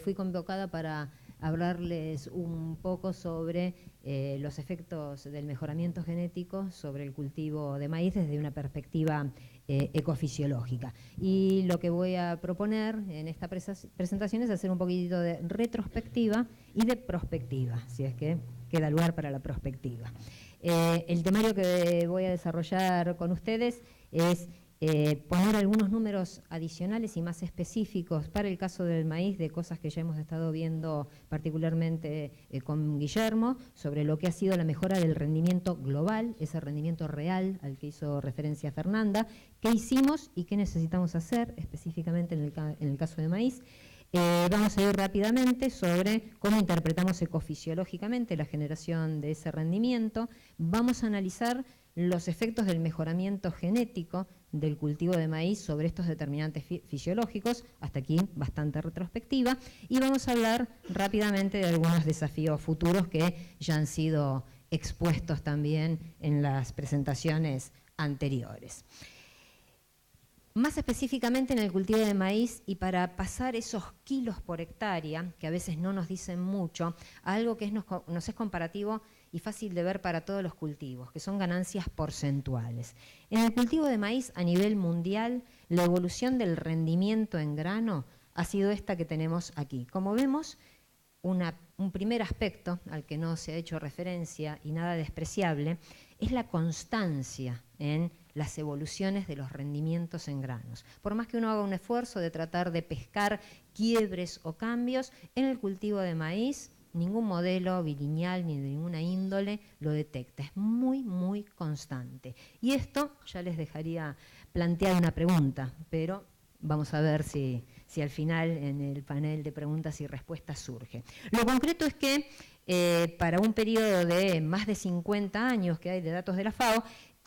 fui convocada para hablarles un poco sobre los efectos del mejoramiento genético sobre el cultivo de maíz desde una perspectiva ecofisiológica. Y lo que voy a proponer en esta presentación es hacer un poquitito de retrospectiva y de prospectiva, si es que queda lugar para la prospectiva. El temario que voy a desarrollar con ustedes es poner algunos números adicionales y más específicos para el caso del maíz, de cosas que ya hemos estado viendo particularmente con Guillermo, sobre lo que ha sido la mejora del rendimiento global, ese rendimiento real al que hizo referencia Fernanda, qué hicimos y qué necesitamos hacer específicamente en el caso de maíz. Vamos a ir rápidamente sobre cómo interpretamos ecofisiológicamente la generación de ese rendimiento. Vamos a analizar los efectos del mejoramiento genético del cultivo de maíz sobre estos determinantes fisiológicos, hasta aquí bastante retrospectiva, y vamos a hablar rápidamente de algunos desafíos futuros que ya han sido expuestos también en las presentaciones anteriores. Más específicamente en el cultivo de maíz, y para pasar esos kilos por hectárea, que a veces no nos dicen mucho, a algo que nos es comparativo y fácil de ver para todos los cultivos, que son ganancias porcentuales. En el cultivo de maíz a nivel mundial, la evolución del rendimiento en grano ha sido esta que tenemos aquí. Como vemos, un primer aspecto al que no se ha hecho referencia y nada despreciable es la constancia en las evoluciones de los rendimientos en granos. Por más que uno haga un esfuerzo de tratar de pescar quiebres o cambios, en el cultivo de maíz ningún modelo bilineal ni de ninguna índole lo detecta. Es muy, muy constante. Y esto ya les dejaría plantear una pregunta, pero vamos a ver si al final en el panel de preguntas y respuestas surge. Lo concreto es que para un periodo de más de 50 años que hay de datos de la FAO,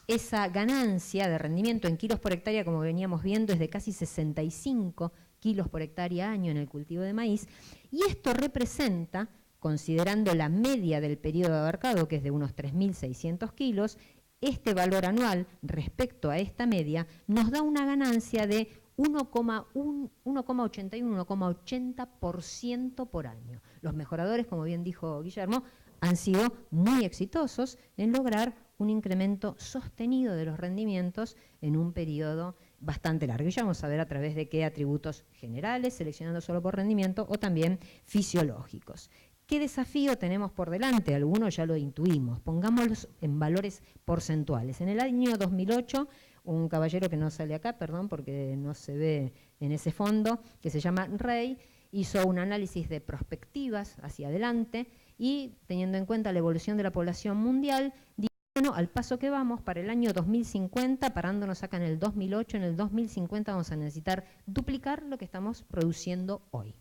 esa ganancia de rendimiento en kilos por hectárea, como veníamos viendo, es de casi 65 kilos por hectárea año en el cultivo de maíz, y esto representa, considerando la media del periodo abarcado, que es de unos 3.600 kilos, este valor anual respecto a esta media nos da una ganancia de 1,80% por año. Los mejoradores, como bien dijo Guillermo, han sido muy exitosos en lograr un incremento sostenido de los rendimientos en un periodo bastante largo. Y ya vamos a ver a través de qué atributos generales, seleccionando solo por rendimiento, o también fisiológicos. ¿Qué desafío tenemos por delante? Algunos ya lo intuimos. Pongámoslos en valores porcentuales. En el año 2008, un caballero que no sale acá, perdón, porque no se ve en ese fondo, que se llama Rey, hizo un análisis de prospectivas hacia adelante y, teniendo en cuenta la evolución de la población mundial, dijo, bueno, al paso que vamos, para el año 2050, parándonos acá en el 2008, en el 2050 vamos a necesitar duplicar lo que estamos produciendo hoy.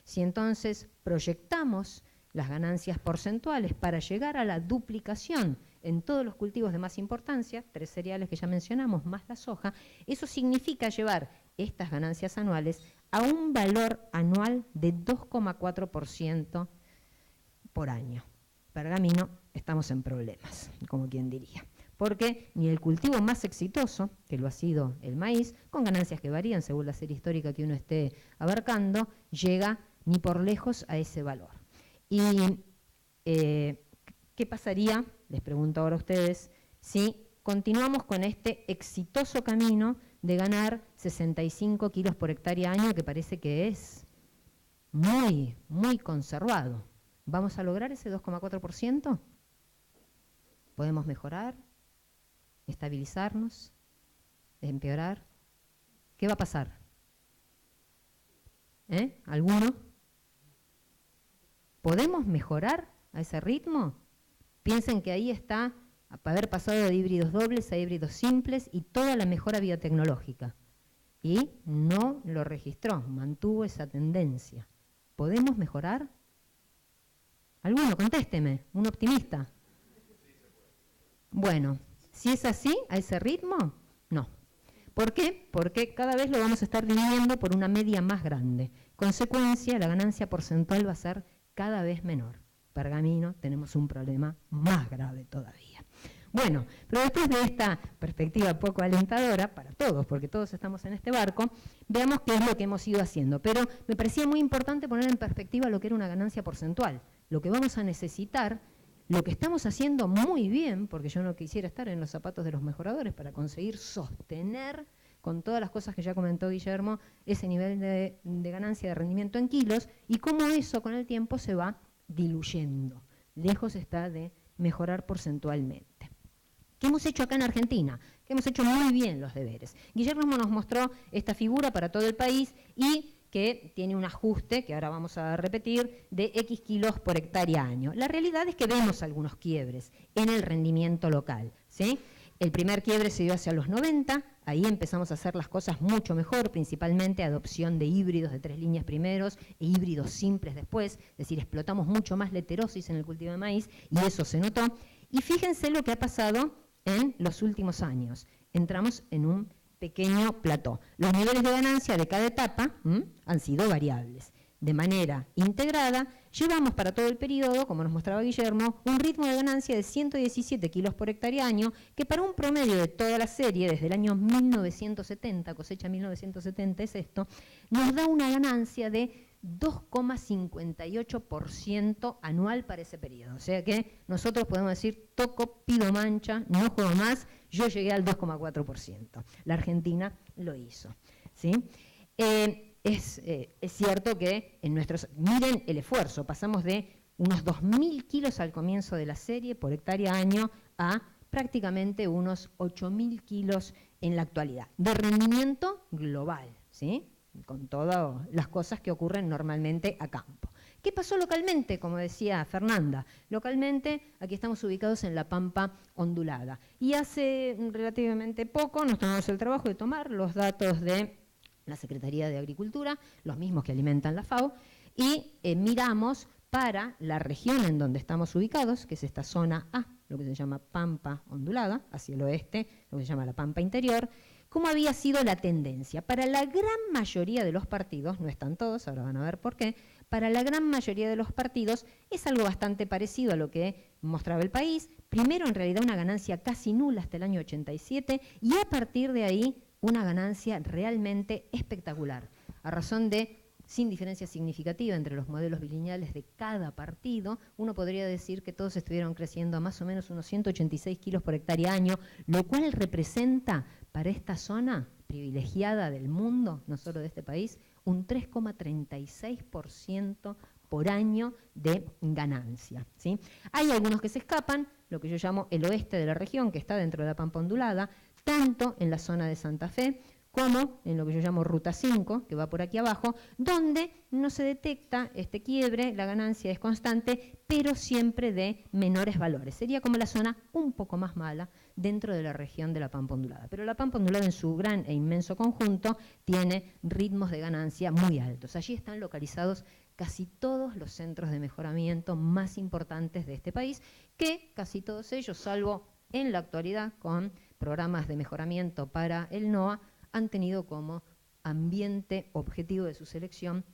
Si entonces proyectamos las ganancias porcentuales para llegar a la duplicación en todos los cultivos de más importancia, 3 cereales que ya mencionamos, más la soja, eso significa llevar estas ganancias anuales a un valor anual de 2,4% por año. Pergamino, estamos en problemas, como quien diría. Porque ni el cultivo más exitoso, que lo ha sido el maíz, con ganancias que varían según la serie histórica que uno esté abarcando, llega ni por lejos a ese valor. ¿Y qué pasaría, les pregunto ahora a ustedes, si continuamos con este exitoso camino de ganar 65 kilos por hectárea año, que parece que es muy, muy conservado? ¿Vamos a lograr ese 2,4%? ¿Podemos mejorar? ¿Estabilizarnos? ¿Empeorar? ¿Qué va a pasar? ¿Alguno? ¿Podemos mejorar a ese ritmo? Piensen que ahí está haber pasado de híbridos dobles a híbridos simples y toda la mejora biotecnológica. Y no lo registró, mantuvo esa tendencia. ¿Podemos mejorar? ¿Alguno? Contésteme, un optimista. Bueno, si es así, a ese ritmo, no. ¿Por qué? Porque cada vez lo vamos a estar dividiendo por una media más grande. Consecuencia, la ganancia porcentual va a ser cada vez menor. Pergamino, tenemos un problema más grave todavía. Bueno, pero después de esta perspectiva poco alentadora, para todos, porque todos estamos en este barco, veamos qué es lo que hemos ido haciendo. Pero me parecía muy importante poner en perspectiva lo que era una ganancia porcentual. Lo que vamos a necesitar, lo que estamos haciendo muy bien, porque yo no quisiera estar en los zapatos de los mejoradores para conseguir sostener, con todas las cosas que ya comentó Guillermo, ese nivel de ganancia de rendimiento en kilos, y cómo eso con el tiempo se va diluyendo. Lejos está de mejorar porcentualmente. ¿Qué hemos hecho acá en Argentina? Que hemos hecho muy bien los deberes. Guillermo nos mostró esta figura para todo el país y que tiene un ajuste, que ahora vamos a repetir, de X kilos por hectárea año. La realidad es que vemos algunos quiebres en el rendimiento local, ¿sí? El primer quiebre se dio hacia los 90, ahí empezamos a hacer las cosas mucho mejor, principalmente adopción de híbridos de 3 líneas primeros e híbridos simples después, es decir, explotamos mucho más la heterosis en el cultivo de maíz y eso se notó. Y fíjense lo que ha pasado en los últimos años. Entramos en un pequeño plató. Los niveles de ganancia de cada etapa han sido variables. De manera integrada, llevamos para todo el periodo, como nos mostraba Guillermo, un ritmo de ganancia de 117 kilos por hectárea año, que para un promedio de toda la serie, desde el año 1970, cosecha 1970 es esto, nos da una ganancia de 2,58% anual para ese periodo. O sea que nosotros podemos decir, toco, pido mancha, no juego más, yo llegué al 2,4%. La Argentina lo hizo, ¿sí? Es cierto que en nuestros... Miren el esfuerzo, pasamos de unos 2.000 kilos al comienzo de la serie por hectárea año a prácticamente unos 8.000 kilos en la actualidad, de rendimiento global, ¿sí? Con todas las cosas que ocurren normalmente a campo. ¿Qué pasó localmente? Como decía Fernanda, localmente aquí estamos ubicados en la Pampa ondulada. Y hace relativamente poco nos tomamos el trabajo de tomar los datos de la Secretaría de Agricultura, los mismos que alimentan la FAO, y miramos para la región en donde estamos ubicados, que es esta zona A, lo que se llama Pampa ondulada, hacia el oeste, lo que se llama la Pampa interior, cómo había sido la tendencia. Para la gran mayoría de los partidos, no están todos, ahora van a ver por qué, para la gran mayoría de los partidos es algo bastante parecido a lo que mostraba el país. Primero, en realidad, una ganancia casi nula hasta el año 87 y a partir de ahí una ganancia realmente espectacular, a razón de, sin diferencia significativa entre los modelos bilineales de cada partido, uno podría decir que todos estuvieron creciendo a más o menos unos 186 kilos por hectárea año, lo cual representa para esta zona privilegiada del mundo, no solo de este país, un 3,36% por año de ganancia, ¿sí? Hay algunos que se escapan, lo que yo llamo el oeste de la región, que está dentro de la Pampa ondulada, tanto en la zona de Santa Fe como en lo que yo llamo Ruta 5, que va por aquí abajo, donde no se detecta este quiebre, la ganancia es constante, pero siempre de menores valores. Sería como la zona un poco más mala dentro de la región de la Pampa ondulada. Pero la Pampa ondulada en su gran e inmenso conjunto tiene ritmos de ganancia muy altos. Allí están localizados casi todos los centros de mejoramiento más importantes de este país, que casi todos ellos, salvo en la actualidad con programas de mejoramiento para el NOA, han tenido como ambiente objetivo de su selección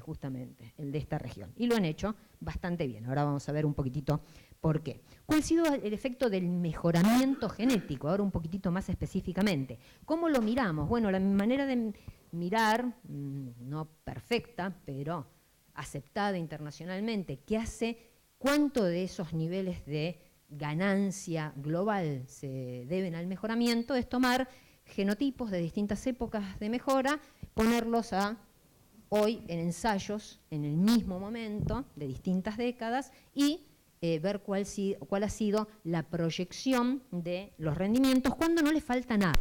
justamente, el de esta región. Y lo han hecho bastante bien. Ahora vamos a ver un poquitito por qué. ¿Cuál ha sido el efecto del mejoramiento genético? Ahora un poquitito más específicamente. ¿Cómo lo miramos? Bueno, la manera de mirar, no perfecta, pero aceptada internacionalmente, que hace cuánto de esos niveles de ganancia global se deben al mejoramiento, es tomar genotipos de distintas épocas de mejora, ponerlos a hoy en ensayos en el mismo momento de distintas décadas y ver cuál ha sido la proyección de los rendimientos cuando no le falta nada.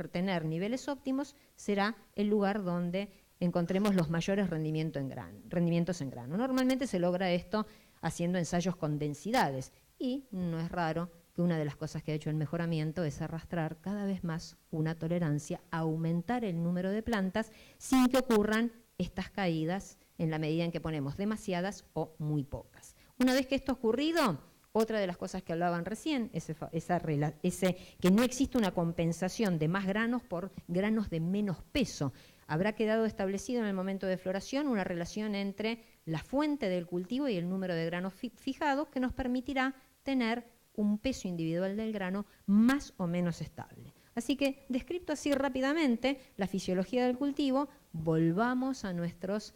tener niveles óptimos será el lugar donde encontremos los mayores rendimientos en grano. Normalmente se logra esto haciendo ensayos con densidades y no es raro que una de las cosas que ha hecho el mejoramiento es arrastrar cada vez más una tolerancia a aumentar el número de plantas sin que ocurran estas caídas en la medida en que ponemos demasiadas o muy pocas. Una vez que esto ha ocurrido, otra de las cosas que hablaban recién, que no existe una compensación de más granos por granos de menos peso. Habrá quedado establecido en el momento de floración una relación entre la fuente del cultivo y el número de granos fijados que nos permitirá tener un peso individual del grano más o menos estable. Así que, descrito así rápidamente, la fisiología del cultivo, volvamos a nuestros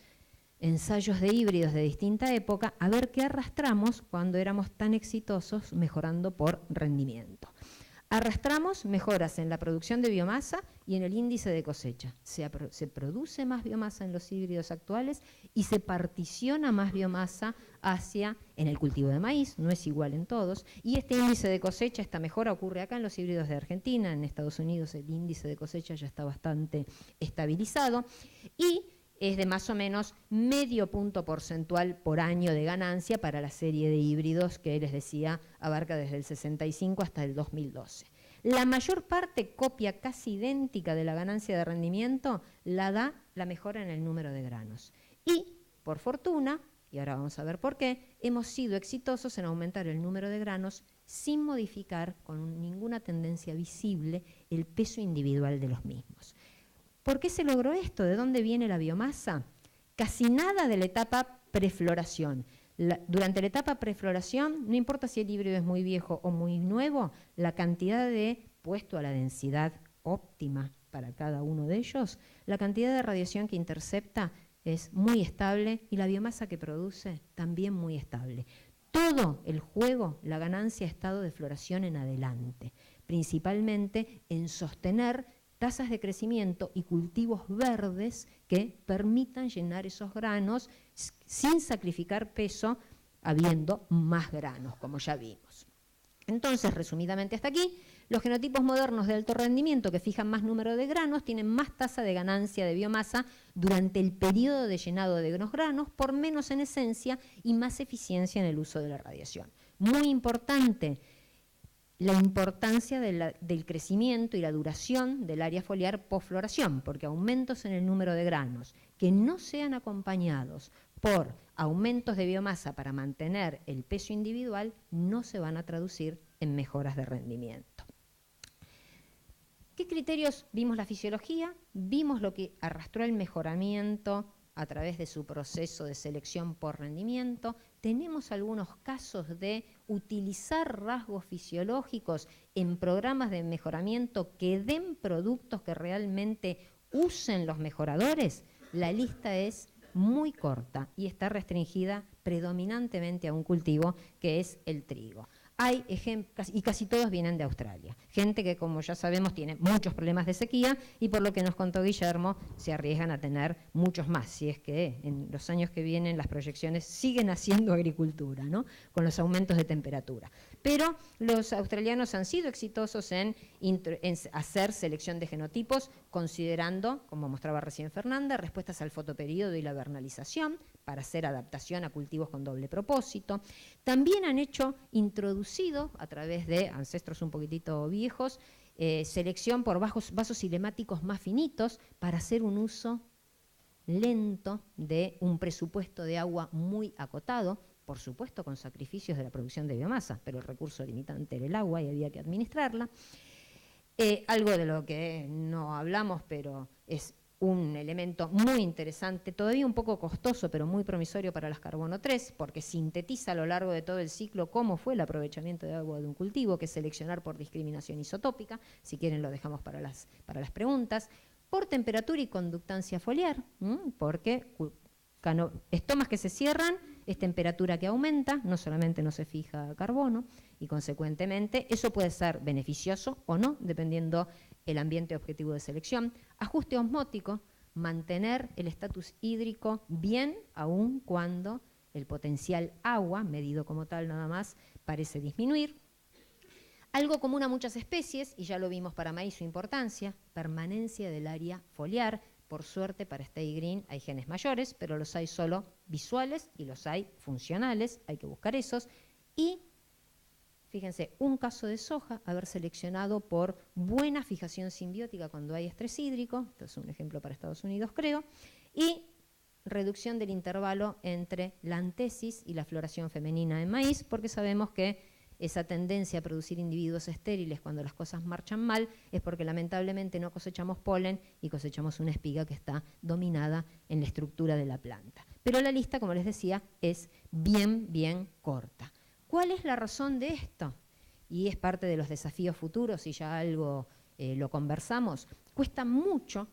ensayos de híbridos de distinta época a ver qué arrastramos cuando éramos tan exitosos mejorando por rendimiento. Arrastramos mejoras en la producción de biomasa y en el índice de cosecha. Se produce más biomasa en los híbridos actuales y se particiona más biomasa en el cultivo de maíz, no es igual en todos, y este índice de cosecha, esta mejora ocurre acá en los híbridos de Argentina, en Estados Unidos el índice de cosecha ya está bastante estabilizado, y es de más o menos medio punto porcentual por año de ganancia para la serie de híbridos que les decía abarca desde el 65 hasta el 2012. La mayor parte, copia casi idéntica de la ganancia de rendimiento, la da la mejora en el número de granos. Y, por fortuna, y ahora vamos a ver por qué, hemos sido exitosos en aumentar el número de granos sin modificar con ninguna tendencia visible el peso individual de los mismos. ¿Por qué se logró esto? ¿De dónde viene la biomasa? Casi nada de la etapa prefloración. Durante la etapa prefloración, no importa si el híbrido es muy viejo o muy nuevo, la cantidad puesto a la densidad óptima para cada uno de ellos, la cantidad de radiación que intercepta es muy estable y la biomasa que produce también muy estable. Todo el juego, la ganancia ha estado de floración en adelante, principalmente en sostener tasas de crecimiento y cultivos verdes que permitan llenar esos granos sin sacrificar peso, habiendo más granos, como ya vimos. Entonces, resumidamente hasta aquí, los genotipos modernos de alto rendimiento que fijan más número de granos tienen más tasa de ganancia de biomasa durante el periodo de llenado de los granos, por menos en esencia y más eficiencia en el uso de la radiación. Muy importante, la importancia del crecimiento y la duración del área foliar posfloración, porque aumentos en el número de granos que no sean acompañados por aumentos de biomasa para mantener el peso individual no se van a traducir en mejoras de rendimiento. ¿Qué criterios? Vimos la fisiología, vimos lo que arrastró el mejoramiento a través de su proceso de selección por rendimiento. Tenemos algunos casos de utilizar rasgos fisiológicos en programas de mejoramiento que den productos que realmente usen los mejoradores. La lista es muy corta y está restringida predominantemente a un cultivo que es el trigo. Hay ejemplos, y casi todos vienen de Australia. Gente que, como ya sabemos, tiene muchos problemas de sequía y por lo que nos contó Guillermo, se arriesgan a tener muchos más, si es que en los años que vienen las proyecciones siguen haciendo agricultura, ¿no? Con los aumentos de temperatura. Pero los australianos han sido exitosos en hacer selección de genotipos, considerando, como mostraba recién Fernanda, respuestas al fotoperíodo y la vernalización, para hacer adaptación a cultivos con doble propósito. También han introducido, a través de ancestros un poquitito viejos, selección por vasos cinemáticos más finitos para hacer un uso lento de un presupuesto de agua muy acotado, por supuesto con sacrificios de la producción de biomasa, pero el recurso limitante era el agua y había que administrarla. Algo de lo que no hablamos, pero es un elemento muy interesante, todavía un poco costoso, pero muy promisorio para las carbono 3, porque sintetiza a lo largo de todo el ciclo cómo fue el aprovechamiento de agua de un cultivo, que es seleccionar por discriminación isotópica. Si quieren lo dejamos para las preguntas. Por temperatura y conductancia foliar, porque estomas que se cierran es temperatura que aumenta, no solamente no se fija carbono, y consecuentemente eso puede ser beneficioso o no, dependiendo el ambiente objetivo de selección. Ajuste osmótico, mantener el estatus hídrico bien, aun cuando el potencial agua, medido como tal nada más, parece disminuir. Algo común a muchas especies, y ya lo vimos para maíz su importancia, permanencia del área foliar. Por suerte para Stay Green hay genes mayores, pero los hay solo visuales y los hay funcionales, hay que buscar esos. Y fíjense, un caso de soja, haber seleccionado por buena fijación simbiótica cuando hay estrés hídrico, esto es un ejemplo para Estados Unidos creo, y reducción del intervalo entre la antesis y la floración femenina en maíz, porque sabemos que esa tendencia a producir individuos estériles cuando las cosas marchan mal es porque lamentablemente no cosechamos polen y cosechamos una espiga que está dominada en la estructura de la planta. Pero la lista, como les decía, es bien corta. ¿Cuál es la razón de esto? Y es parte de los desafíos futuros, y ya algo lo conversamos. Cuesta mucho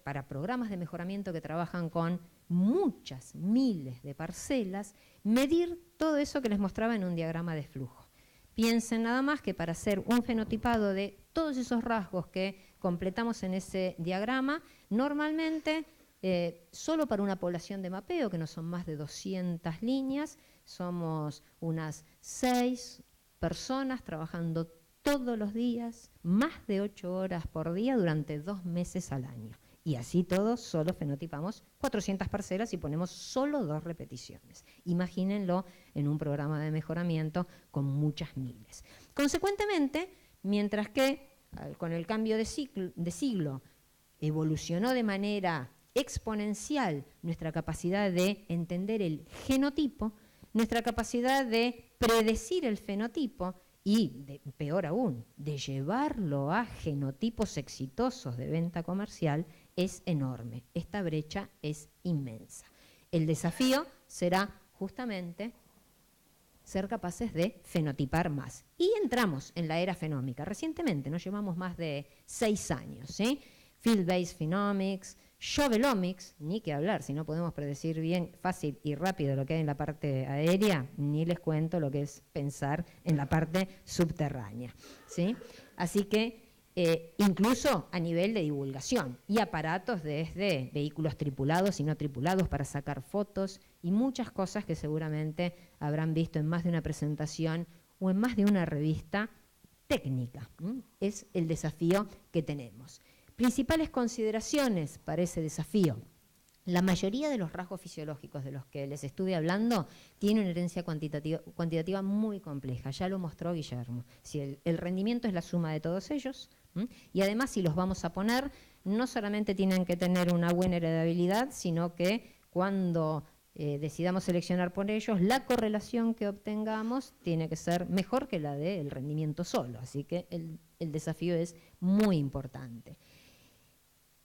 para programas de mejoramiento que trabajan con muchas miles de parcelas, medir todo eso que les mostraba en un diagrama de flujo. Piensen nada más que para hacer un fenotipado de todos esos rasgos que completamos en ese diagrama, normalmente solo para una población de mapeo, que no son más de 200 líneas, somos unas 6 personas trabajando todos los días, más de 8 horas por día durante 2 meses al año. Y así todos solo fenotipamos 400 parcelas y ponemos solo 2 repeticiones. Imagínenlo en un programa de mejoramiento con muchas miles. Consecuentemente, mientras que con el cambio de siglo evolucionó de manera exponencial nuestra capacidad de entender el genotipo, nuestra capacidad de predecir el fenotipo y, peor aún, de llevarlo a genotipos exitosos de venta comercial es enorme. Esta brecha es inmensa. El desafío será justamente ser capaces de fenotipar más. Y entramos en la era fenómica. Recientemente, nos llevamos más de 6 años, ¿sí? Field-based Phenomics, Shovelomics, ni que hablar, si no podemos predecir bien, fácil y rápido lo que hay en la parte aérea, ni les cuento lo que es pensar en la parte subterránea, ¿sí? Así que incluso a nivel de divulgación y aparatos desde vehículos tripulados y no tripulados para sacar fotos y muchas cosas que seguramente habrán visto en más de una presentación o en más de una revista técnica. Es el desafío que tenemos. Principales consideraciones para ese desafío. La mayoría de los rasgos fisiológicos de los que les estuve hablando tiene una herencia cuantitativa muy compleja, ya lo mostró Guillermo. Si el rendimiento es la suma de todos ellos, y además si los vamos a poner, no solamente tienen que tener una buena heredabilidad, sino que cuando decidamos seleccionar por ellos, la correlación que obtengamos tiene que ser mejor que la del rendimiento solo, así que el desafío es muy importante.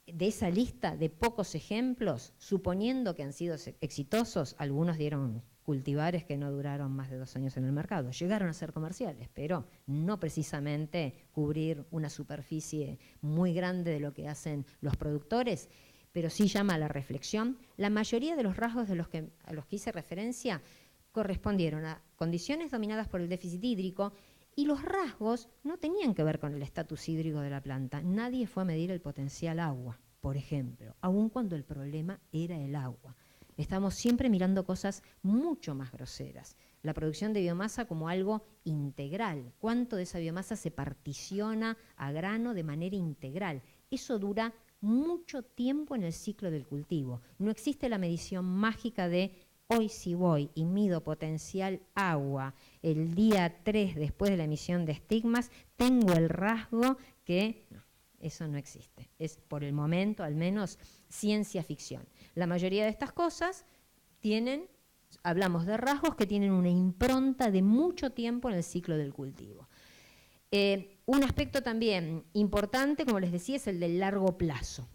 De esa lista de pocos ejemplos, suponiendo que han sido exitosos, algunos dieron cultivares que no duraron más de 2 años en el mercado. Llegaron a ser comerciales, pero no precisamente cubrir una superficie muy grande de lo que hacen los productores, pero sí llama a la reflexión. La mayoría de los rasgos a los que hice referencia correspondieron a condiciones dominadas por el déficit hídrico, y los rasgos no tenían que ver con el estatus hídrico de la planta. Nadie fue a medir el potencial agua, por ejemplo, aun cuando el problema era el agua. Estamos siempre mirando cosas mucho más groseras. La producción de biomasa como algo integral. ¿Cuánto de esa biomasa se particiona a grano de manera integral? Eso dura mucho tiempo en el ciclo del cultivo. No existe la medición mágica de hoy si voy y mido potencial agua el día 3 después de la emisión de estigmas, tengo el rasgo que... No, eso no existe. Es por el momento, al menos, ciencia ficción. La mayoría de estas cosas hablamos de rasgos que tienen una impronta de mucho tiempo en el ciclo del cultivo. Un aspecto también importante, como les decía, es el del largo plazo.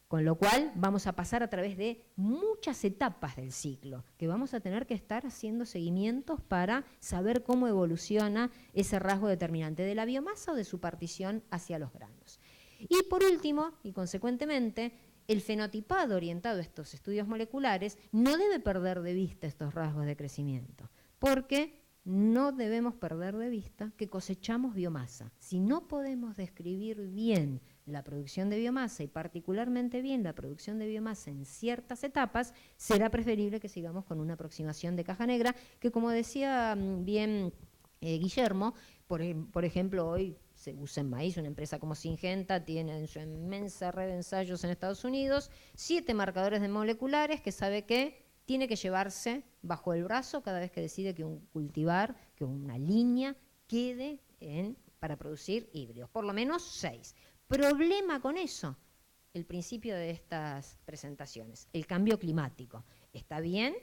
Con lo cual vamos a pasar a través de muchas etapas del ciclo, que vamos a tener que estar haciendo seguimientos para saber cómo evoluciona ese rasgo determinante de la biomasa o de su partición hacia los granos. Y por último, y consecuentemente, el fenotipado orientado a estos estudios moleculares no debe perder de vista estos rasgos de crecimiento, porque no debemos perder de vista que cosechamos biomasa. Si no podemos describir bien la producción de biomasa y particularmente bien la producción de biomasa en ciertas etapas, será preferible que sigamos con una aproximación de caja negra que, como decía bien Guillermo, Por ejemplo, hoy se usa en maíz, una empresa como Syngenta tiene en su inmensa red de ensayos en Estados Unidos 7 marcadores de moleculares que sabe que tiene que llevarse bajo el brazo cada vez que decide que un cultivar, que una línea quede para producir híbridos, por lo menos 6. Problema con eso, el principio de estas presentaciones, el cambio climático. Está bien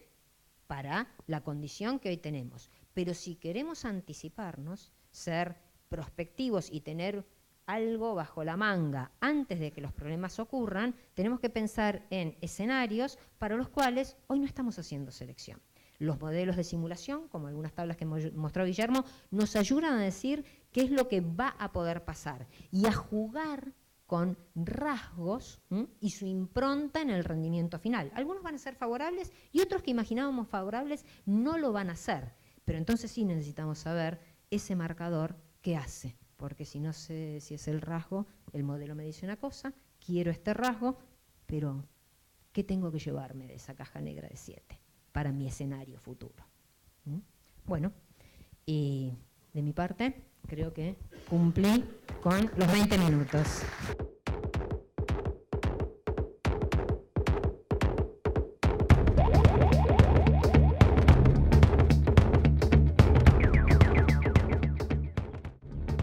para la condición que hoy tenemos, pero si queremos anticiparnos, ser prospectivos y tener algo bajo la manga antes de que los problemas ocurran, tenemos que pensar en escenarios para los cuales hoy no estamos haciendo selección. Los modelos de simulación, como algunas tablas que mostró Guillermo, nos ayudan a decir qué es lo que va a poder pasar y a jugar con rasgos y su impronta en el rendimiento final. Algunos van a ser favorables y otros que imaginábamos favorables no lo van a ser. Pero entonces sí necesitamos saber ese marcador qué hace. Porque si no sé si es el rasgo, el modelo me dice una cosa, quiero este rasgo, pero ¿qué tengo que llevarme de esa caja negra de 7 para mi escenario futuro? Bueno, y de mi parte creo que cumplí con los 20 minutos.